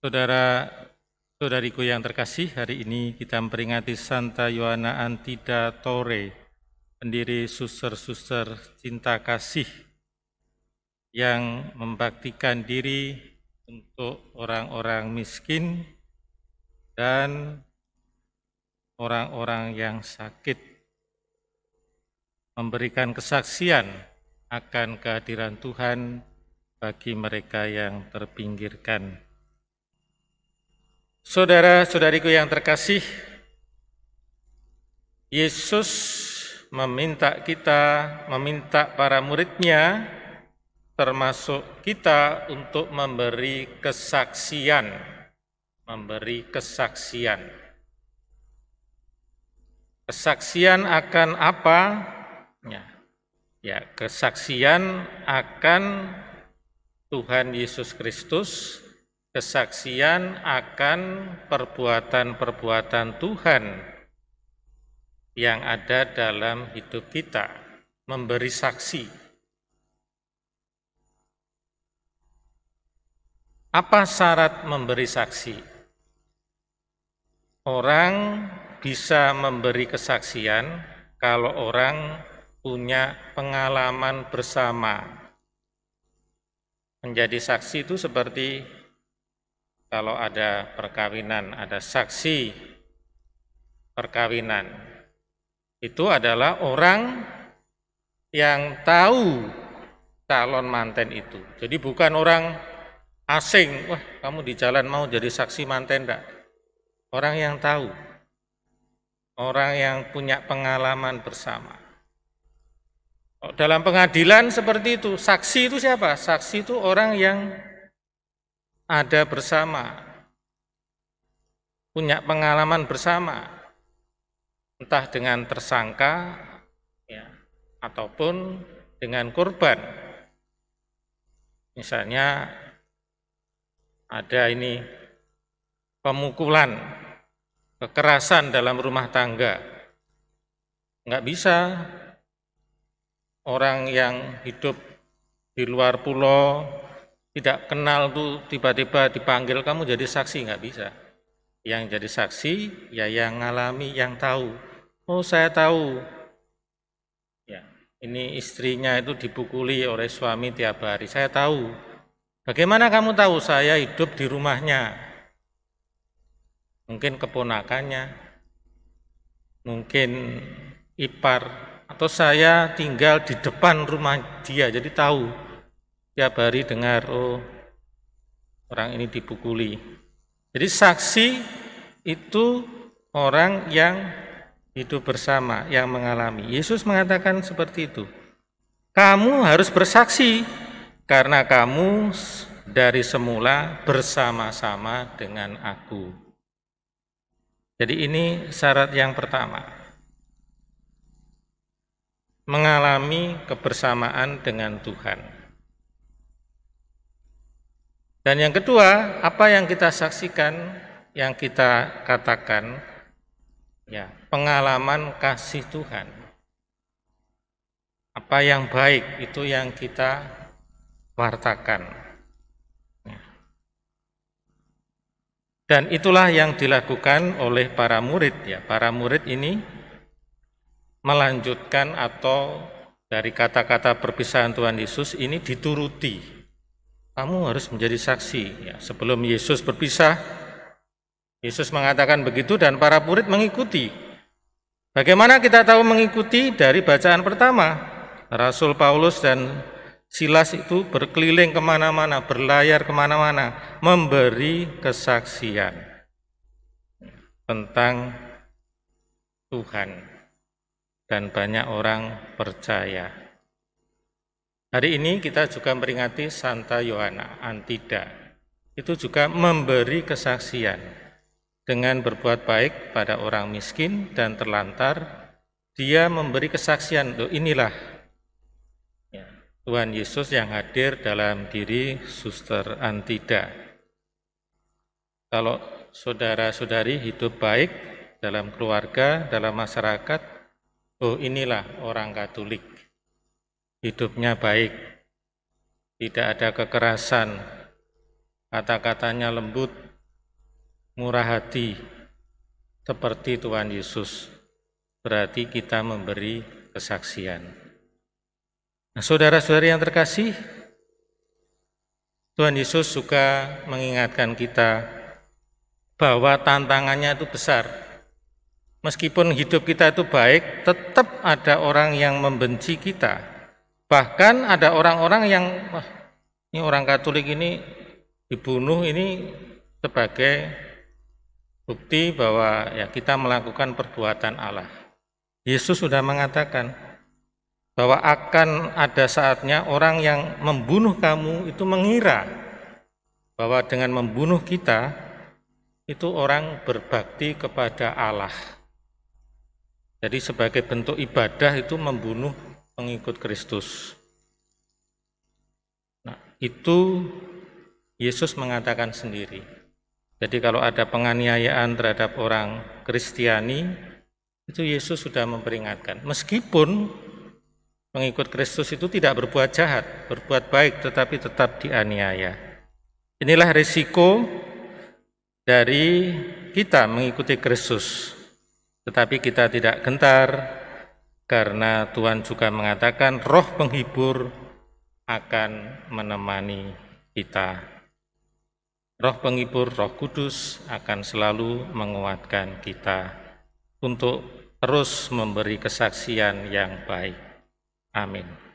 Saudara-saudariku yang terkasih, hari ini kita memperingati Santa Yohana Antida Tore, pendiri suster-suster cinta kasih yang membaktikan diri untuk orang-orang miskin dan orang-orang yang sakit, memberikan kesaksian akan kehadiran Tuhan bagi mereka yang terpinggirkan. Saudara-saudariku yang terkasih, Yesus meminta para muridnya, termasuk kita, untuk memberi kesaksian. Kesaksian akan apa? Ya, kesaksian akan Tuhan Yesus Kristus, kesaksian akan perbuatan-perbuatan Tuhan yang ada dalam hidup kita, memberi saksi. Apa syarat memberi saksi? Orang bisa memberi kesaksian kalau orang punya pengalaman bersama. Menjadi saksi itu seperti kalau ada perkawinan, ada saksi perkawinan. Itu adalah orang yang tahu calon manten itu. Jadi bukan orang asing, wah kamu di jalan mau jadi saksi manten enggak. Orang yang tahu, orang yang punya pengalaman bersama. Dalam pengadilan seperti itu, saksi itu siapa? Saksi itu orang yang ada bersama, punya pengalaman bersama, entah dengan tersangka ya, ataupun dengan korban. Misalnya ada ini pemukulan, kekerasan dalam rumah tangga. Enggak bisa orang yang hidup di luar pulau, tidak kenal tuh tiba-tiba dipanggil kamu jadi saksi, enggak bisa. Yang jadi saksi ya yang ngalami, yang tahu. Oh saya tahu, ya ini istrinya itu dipukuli oleh suami tiap hari, saya tahu. Bagaimana kamu tahu? Saya hidup di rumahnya. Mungkin keponakannya, mungkin ipar, atau saya tinggal di depan rumah dia, jadi tahu. Tiap hari dengar, oh orang ini dipukuli. Jadi saksi itu orang yang hidup bersama, yang mengalami. Yesus mengatakan seperti itu. Kamu harus bersaksi karena kamu dari semula bersama-sama dengan aku. Jadi ini syarat yang pertama. Mengalami kebersamaan dengan Tuhan. Dan yang kedua, apa yang kita saksikan, yang kita katakan, ya, pengalaman kasih Tuhan. Apa yang baik itu yang kita wartakan. Dan itulah yang dilakukan oleh para murid, ya. Para murid ini melanjutkan atau dari kata-kata perpisahan Tuhan Yesus ini dituruti. Kamu harus menjadi saksi. Ya, sebelum Yesus berpisah, Yesus mengatakan begitu dan para murid mengikuti. Bagaimana kita tahu mengikuti? Dari bacaan pertama. Rasul Paulus dan Silas itu berkeliling kemana-mana, berlayar kemana-mana, memberi kesaksian tentang Tuhan. Dan banyak orang percaya. Hari ini kita juga memperingati Santa Yohana Antida. Itu juga memberi kesaksian dengan berbuat baik pada orang miskin dan terlantar. Dia memberi kesaksian, loh inilah ya, Tuhan Yesus yang hadir dalam diri Suster Antida. Kalau saudara-saudari hidup baik dalam keluarga, dalam masyarakat, oh inilah orang Katolik. Hidupnya baik, tidak ada kekerasan, kata-katanya lembut, murah hati seperti Tuhan Yesus, berarti kita memberi kesaksian. Nah, saudara-saudari yang terkasih, Tuhan Yesus juga mengingatkan kita bahwa tantangannya itu besar. Meskipun hidup kita itu baik, tetap ada orang yang membenci kita. Bahkan ada orang-orang yang, wah, ini orang Katolik ini dibunuh ini sebagai bukti bahwa ya kita melakukan perbuatan Allah. Yesus sudah mengatakan bahwa akan ada saatnya orang yang membunuh kamu itu mengira bahwa dengan membunuh kita itu orang berbakti kepada Allah. Jadi sebagai bentuk ibadah itu membunuh pengikut Kristus. Nah, itu Yesus mengatakan sendiri. Jadi kalau ada penganiayaan terhadap orang Kristiani, itu Yesus sudah memperingatkan. Meskipun pengikut Kristus itu tidak berbuat jahat, berbuat baik, tetapi tetap dianiaya. Inilah risiko dari kita mengikuti Kristus. Tetapi kita tidak gentar, karena Tuhan juga mengatakan Roh Penghibur akan menemani kita. Roh Penghibur, Roh Kudus akan selalu menguatkan kita untuk terus memberi kesaksian yang baik. Amin.